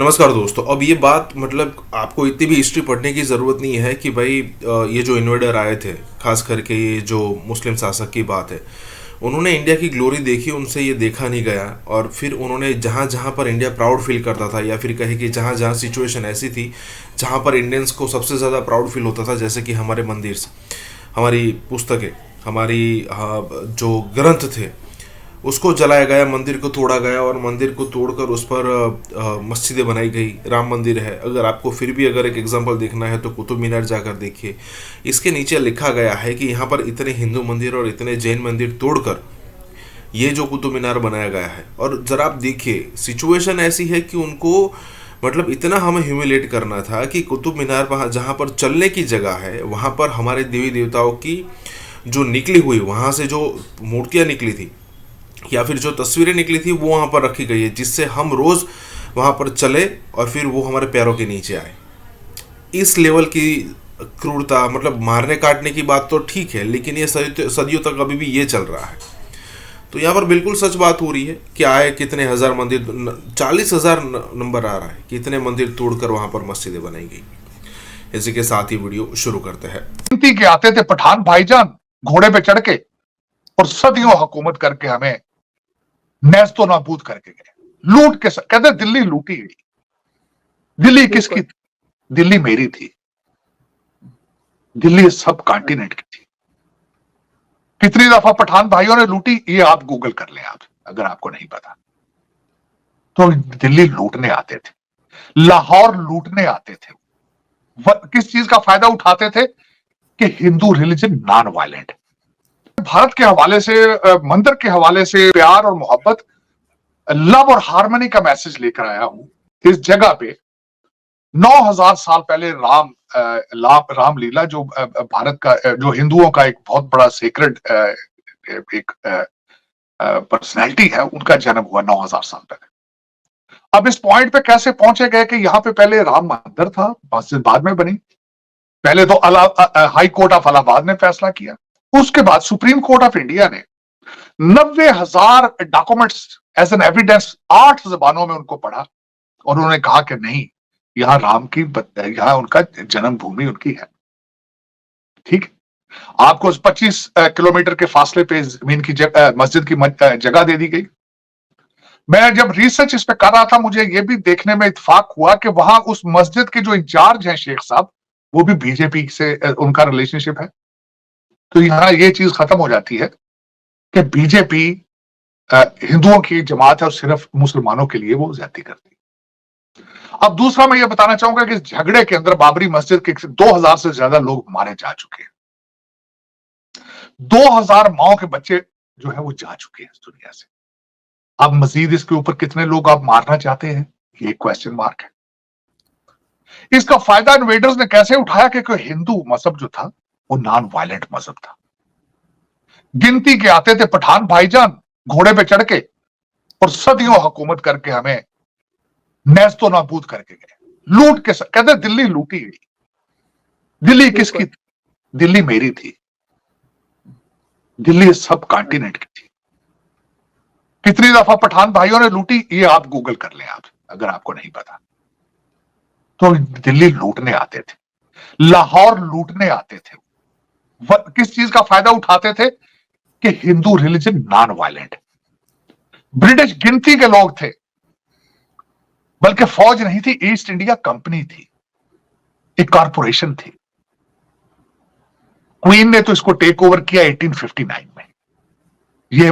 नमस्कार दोस्तों। अब ये बात मतलब आपको इतनी भी हिस्ट्री पढ़ने की ज़रूरत नहीं है कि भाई ये जो इन्वेडर आए थे, खास करके ये जो मुस्लिम शासक की बात है, उन्होंने इंडिया की ग्लोरी देखी, उनसे ये देखा नहीं गया। और फिर उन्होंने जहाँ जहाँ पर इंडिया प्राउड फील करता था, या फिर कहे कि जहाँ जहाँ सिचुएशन ऐसी थी जहाँ पर इंडियंस को सबसे ज़्यादा प्राउड फील होता था, जैसे कि हमारे मंदिर, हमारी पुस्तकें, हमारी जो ग्रंथ थे, उसको जलाया गया, मंदिर को तोड़ा गया, और मंदिर को तोड़कर उस पर मस्जिदें बनाई गई। राम मंदिर है, अगर आपको फिर भी अगर एक एग्जांपल देखना है तो कुतुब मीनार जाकर देखिए। इसके नीचे लिखा गया है कि यहाँ पर इतने हिंदू मंदिर और इतने जैन मंदिर तोड़कर ये जो कुतुब मीनार बनाया गया है। और ज़रा आप देखिए, सिचुएशन ऐसी है कि उनको मतलब इतना हमें ह्यूमिलेट करना था कि कुतुब मीनार वहाँ जहाँ पर चलने की जगह है, वहाँ पर हमारे देवी देवताओं की जो निकली हुई, वहाँ से जो मूर्तियाँ निकली थी या फिर जो तस्वीरें निकली थी वो वहाँ पर रखी गई है, जिससे हम रोज़ वहाँ पर चले और फिर वो हमारे पैरों के नीचे आए। इस लेवल की क्रूरता, मतलब मारने काटने की बात तो ठीक है, लेकिन ये सदियों तक अभी भी ये चल रहा है। तो यहाँ पर बिल्कुल सच बात हो रही है कि आए कितने हजार मंदिर, 40,000 नंबर आ रहा है कि इतने मंदिर तोड़कर वहाँ पर मस्जिदें बनाई गई। इसी के साथ ही वीडियो शुरू करते हैं। गिनती के आते थे पठान भाईजान घोड़े पे चढ़ के, और सदियों हुकूमत करके हमें नेस्तो नाबूद करके गए, लूट के कहते दिल्ली लूटी गई। दिल्ली किसकी थी? दिल्ली मेरी थी। दिल्ली सब कॉन्टिनेंट की थी। कितनी दफा पठान भाइयों ने लूटी, ये आप गूगल कर लें, आप अगर आपको नहीं पता तो। दिल्ली लूटने आते थे, लाहौर लूटने आते थे। किस चीज का फायदा उठाते थे? कि Hindu religion non violent. Bharat के हवाले से, मंदिर के हवाले से प्यार और मोहब्बत, लव और हार्मनी का मैसेज लेकर आया हूं इस जगह पे। 9,000 साल पहले रामलीला, जो भारत का, जो हिंदुओं का एक बहुत बड़ा सेक्रेड एक पर्सनैलिटी है, उनका जन्म हुआ 9,000 साल पहले। अब इस पॉइंट पे कैसे पहुंचे गए कि यहां पे पहले राम मंदिर था, मस्जिद बाद में बनी। पहले तो हाई कोर्ट ऑफ इलाहाबाद ने फैसला किया, उसके बाद सुप्रीम कोर्ट ऑफ इंडिया ने 90,000 डॉक्यूमेंट्स एज एन एविडेंस 8 जबानों में उनको पढ़ा, और उन्होंने कहा कि नहीं, यहां राम की, यहां उनका जन्मभूमि उनकी है। ठीक, आपको 25 किलोमीटर के फासले पे जमीन की मस्जिद की जगह दे दी गई। मैं जब रिसर्च इस पे कर रहा था, मुझे यह भी देखने में इत्तेफाक हुआ कि वहां उस मस्जिद के जो इंचार्ज हैं शेख साहब, वो भी बीजेपी से उनका रिलेशनशिप है। तो यहां ये चीज खत्म हो जाती है कि बीजेपी हिंदुओं की जमात है और सिर्फ मुसलमानों के लिए वो ज्यादती करती है। अब दूसरा मैं ये बताना चाहूंगा कि इस झगड़े के अंदर बाबरी मस्जिद के 2,000 से ज्यादा लोग मारे जा चुके हैं। 2,000 माओ के बच्चे जो है वो जा चुके हैं इस दुनिया से। अब मजीद इसके ऊपर कितने लोग आप मारना चाहते हैं, ये क्वेश्चन मार्क है। इसका फायदा इन्वेडर्स ने कैसे उठाया कि कोई हिंदू मजहब जो था वो नॉन वायलेंट मजहब था। गिनती के आते थे पठान भाईजान घोड़े पे चढ़ के, और सदियों हुकूमत करके हमें नेस्तो नाबूद करके गए, लूट के कहते दिल्ली लूटी गई। दिल्ली किसकी थी? दिल्ली मेरी थी। दिल्ली सब कॉन्टिनेंट की थी। कितनी दफा पठान भाइयों ने लूटी, ये आप गूगल कर लें, आप अगर आपको नहीं पता तो। दिल्ली लूटने आते थे, लाहौर लूटने आते थे। किस चीज का फायदा उठाते थे? कि Hindu religion non violent. British गिनती के लोग थे, बल्कि फौज नहीं थी, ईस्ट इंडिया कंपनी थी, एक कॉरपोरेशन थी। क्वीन ने तो इसको टेक ओवर किया 1859 में। ये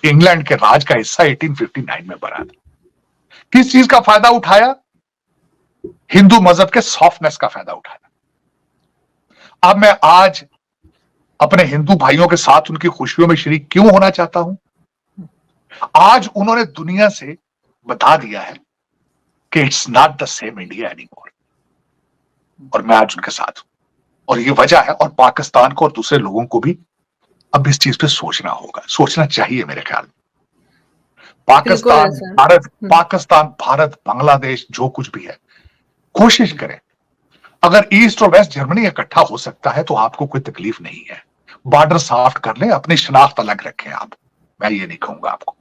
इंग्लैंड के राज का हिस्सा 1859 में बना था। किस चीज का फायदा उठाया? हिंदू मजहब के सॉफ्टनेस का फायदा उठाया। अब मैं आज अपने हिंदू भाइयों के साथ उनकी खुशियों में शरीक क्यों होना चाहता हूं? आज उन्होंने दुनिया से बता दिया है कि it's not the same India anymore, और मैं आज उनके साथ हूं, और ये वजह है। और पाकिस्तान को और दूसरे लोगों को भी अब इस चीज पे सोचना होगा, सोचना चाहिए मेरे ख्याल में। पाकिस्तान, भारत, बांग्लादेश, जो कुछ भी है, कोशिश करें। अगर ईस्ट और वेस्ट जर्मनी इकट्ठा हो सकता है तो आपको कोई तकलीफ नहीं है। बॉर्डर साफ कर लें, अपनी शनाख्त अलग रखें आप। मैं ये नहीं कहूंगा आपको,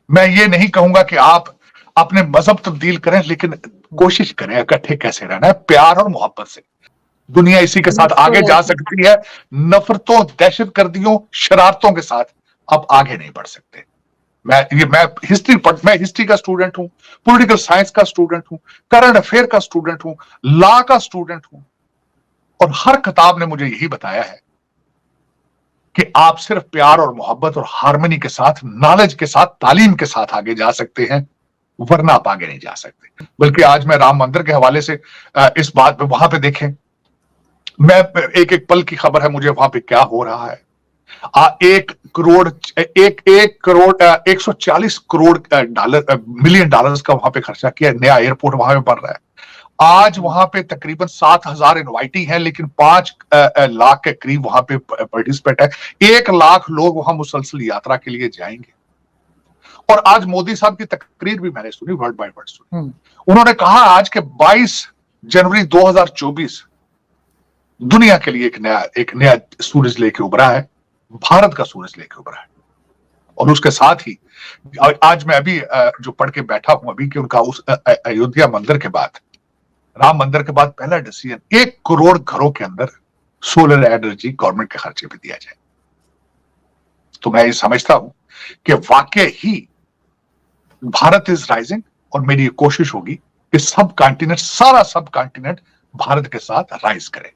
मैं ये नहीं कहूंगा कि आप अपने मजहब तब्दील करें, लेकिन कोशिश करें इकट्ठे कैसे रहना है, प्यार और मोहब्बत से। दुनिया इसी के साथ आगे जा सकती है। नफरतों, दहशतगर्दियों, शरारतों के साथ अब आगे नहीं बढ़ सकते। मैं हिस्ट्री का स्टूडेंट हूं, पॉलिटिकल साइंस का स्टूडेंट हूं, करंट अफेयर का स्टूडेंट हूं, लॉ का स्टूडेंट हूं, और हर किताब ने मुझे यही बताया है कि आप सिर्फ प्यार और मोहब्बत और हार्मनी के साथ, नॉलेज के साथ, तालीम के साथ आगे जा सकते हैं, वरना आप आगे नहीं जा सकते। बल्कि आज मैं राम मंदिर के हवाले से इस बात पे, वहां पे देखें, मैं एक एक पल की खबर है मुझे वहां पे क्या हो रहा है। 140 करोड़ मिलियन डॉलर्स का वहां पे खर्चा किया, नया एयरपोर्ट वहां पे बन रहा है। आज वहां पे तकरीबन 7,000 इनवाइटी हैं, लेकिन 5 लाख के करीब वहां पे पार्टिसिपेट है। 1 लाख लोग वहां मुसलसल यात्रा के लिए जाएंगे। और आज मोदी साहब की तकरीर भी मैंने सुनी, वर्ड बाय वर्ड सुनी। उन्होंने कहा आज के 22 जनवरी 2024 दुनिया के लिए एक नया सूरज लेके उभरा है, भारत का सूरज लेके उभरा है। और उसके साथ ही आज मैं अभी जो पढ़ के बैठा हूं अभी, कि उनका उस अयोध्या मंदिर के बाद, राम मंदिर के बाद पहला डिसीजन 1 करोड़ घरों के अंदर सोलर एनर्जी गवर्नमेंट के खर्चे पे दिया जाए। तो मैं ये समझता हूं कि वाकई ही भारत इज राइजिंग, और मेरी ये कोशिश होगी कि सब कॉन्टिनेंट, सारा सब कॉन्टिनेंट भारत के साथ राइज करे।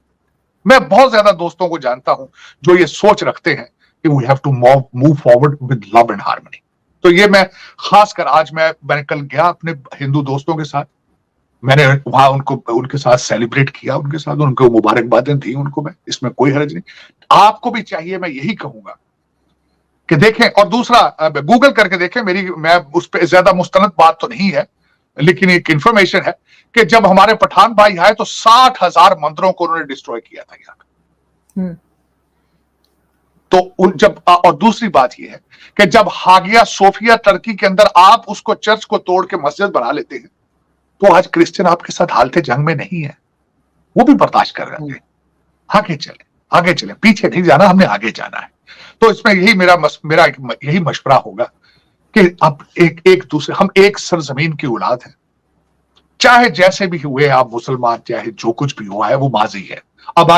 मैं बहुत ज्यादा दोस्तों को जानता हूं जो ये सोच रखते हैं कि we have to move forward with love and harmony. तो ये मैं खासकर आज मैंने कल गया अपने हिंदू दोस्तों के साथ, मैंने वहां उनके साथ सेलिब्रेट किया, उनके साथ उनको मुबारकबादें दी उनको, मैं इसमें कोई हर्ज नहीं। आपको भी चाहिए, मैं यही कहूंगा कि देखें। और दूसरा, गूगल करके देखें, मैं उस पर ज्यादा मुस्तनद बात तो नहीं है, लेकिन एक इंफॉर्मेशन है कि जब हमारे पठान भाई आए तो 60,000 मंदिरों को उन्होंने डिस्ट्रॉय किया था यहाँ। तो और दूसरी बात यह है कि जब हागिया सोफिया टर्की के अंदर आप उसको चर्च को तोड़ के मस्जिद बना लेते हैं, तो आज क्रिश्चियन आपके साथ हालते जंग में नहीं है, वो भी बर्दाश्त कर रहे हैं। आगे चले, पीछे नहीं जाना, हमने आगे जाना है। तो इसमें यही मेरा यही मशवरा होगा कि अब एक दूसरे, हम एक सरजमीन की औलाद है, चाहे जैसे भी हुए आप मुसलमान, चाहे जो कुछ भी हुआ है वो माजी है। अब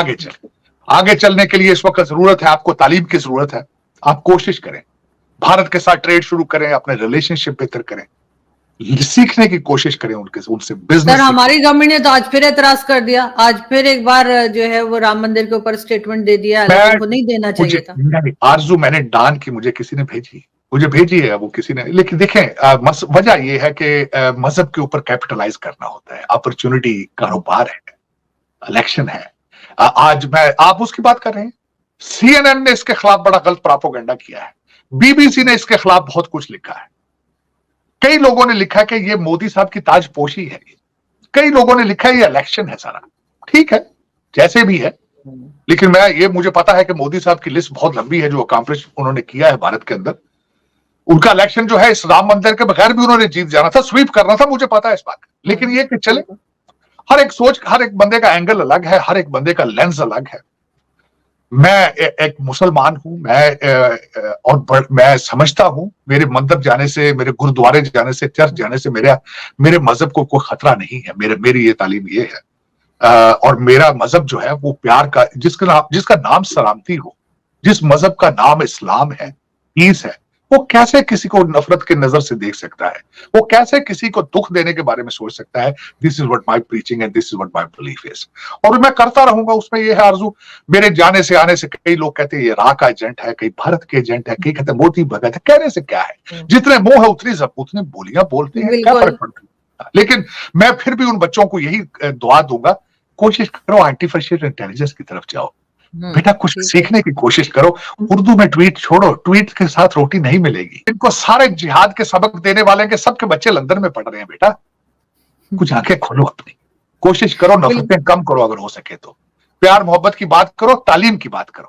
आगे चलने के लिए इस वक्त जरूरत है, आपको तालीम की जरूरत है। आप कोशिश करें, भारत के साथ ट्रेड शुरू करें, अपने रिलेशनशिप बेहतर करें, सीखने की कोशिश करें उनसे बिजनेस। सर, हमारी गवर्नमेंट ने तो आज फिर एतराज कर दिया, आज फिर एक बार जो है वो राम मंदिर के ऊपर स्टेटमेंट दे दिया, उनको नहीं देना चाहिए था। आरजू मैंने डान की, मुझे किसी ने भेजी है वो किसी ने। लेकिन देखें, वजह यह है कि मजहब के ऊपर कैपिटलाइज करना होता है, अपॉर्चुनिटी, कारोबार है, इलेक्शन है। आज आप उसकी बात कर रहे हैं, CNN ने इसके खिलाफ बड़ा गलत प्रोपेगेंडा किया है, BBC ने इसके खिलाफ बहुत कुछ लिखा है, कई लोगों ने लिखा कि ये मोदी साहब की ताजपोशी है, कई लोगों ने लिखा है ये इलेक्शन है सारा। ठीक है, जैसे भी है, लेकिन मुझे पता है कि मोदी साहब की लिस्ट बहुत लंबी है जो अकम्प्लिश उन्होंने किया है भारत के अंदर। उनका इलेक्शन जो है इस राम मंदिर के बगैर भी उन्होंने जीत जाना था, स्वीप करना था, मुझे पता है इस बात। लेकिन ये कि चले, हर एक बंदे का एंगल अलग है, हर एक बंदे का लेंस अलग है। मैं एक मुसलमान हूं, मैं समझता हूं मेरे मंदिर जाने से, मेरे गुरुद्वारे जाने से, चर्च जाने से मेरे मजहब को कोई खतरा नहीं है। मेरी ये तालीम ये है, और मेरा मजहब जो है वो प्यार का, जिसका नाम सलामती हो, जिस मजहब का नाम इस्लाम है, पीस है, वो कैसे किसी को नफरत की नजर से देख सकता है, वो कैसे किसी को दुख देने के बारे में सोच सकता है। This is what my preaching and this is what my belief is, और मैं करता रहूंगा। उसमें ये है आरजू, मेरे जाने से आने से कई लोग कहते हैं ये राह का एजेंट है, कई भारत के एजेंट है, कई कहते हैं मोदी भगत है। कहने से क्या है, जितने मुंह है उतनी बोलियां बोलते हैं, क्या फर्क पड़ता है। लेकिन मैं फिर भी उन बच्चों को यही दुआ दूंगा, कोशिश करो आर्टिफिशियल इंटेलिजेंस की तरफ जाओ बेटा, कुछ सीखने की कोशिश करो। उर्दू में ट्वीट छोड़ो, ट्वीट के साथ रोटी नहीं मिलेगी। इनको सारे जिहाद के सबक देने वाले के सबके बच्चे लंदन में पढ़ रहे हैं। बेटा कुछ आंखें खोलो, अपनी कोशिश करो, नफरतें कम करो, अगर हो सके तो प्यार मोहब्बत की बात करो, तालीम की बात करो।